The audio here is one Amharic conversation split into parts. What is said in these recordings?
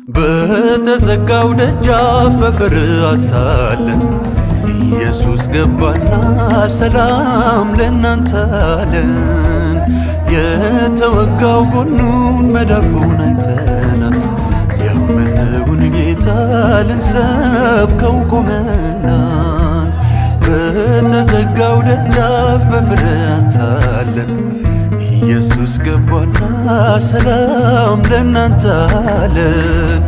በተዘጋው ደጃፍ በፍርሃት ሳለን ኢየሱስ ገባና ሰላም ለእናንተ አለን። የተወጋው ጎኑን መዳፉን አይተናል። ያመነውን ጌታ ልንሰብከው ቆመናል። በተዘጋው ደጃፍ በፍርሃት ሳለን ኢየሱስ ገባና ሰላም ለእናንተ አለን።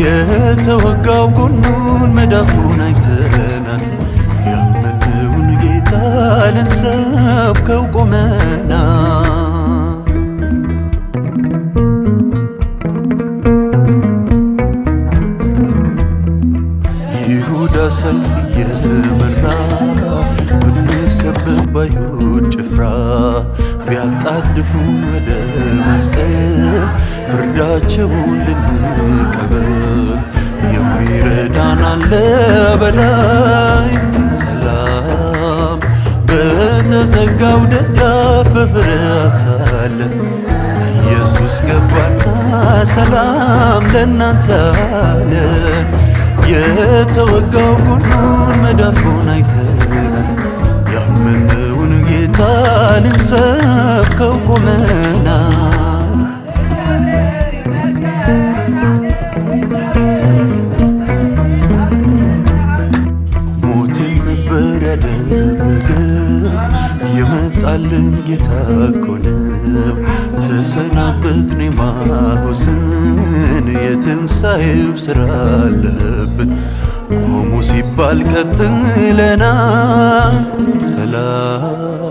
የተወጋው ጎኑን መዳፉን አይተናል። ያመነውን ጌታ ልንሰብከው ቆመናል። ይሁዳ ሰልፍ እየመራ ብንከበብ ባይሁድ ጭፍራ ቢያጣድፉን ወደ መስቀል ፍርዳቸውን ልንቀበል የሚረዳን አለ በላይ ሰላም። በተዘጋው ደጃፍ በፍርሃት ሳለን ኢየሱስ ገባና ሰላም ለእናንተ አለን። የተወጋው ጎኑን መዳፉን አይተናል። ያመነውን ጌታ ልንሰብከው ቆመናል። ሞትን ነበር ያደረገ የመጣልን ጌታ እኮ ነው። ተሰናበትን ኤማሁስን የትንሣኤው ሥራ አለብን። ቆሙ ሲባል ቀጥለናል። ሰላም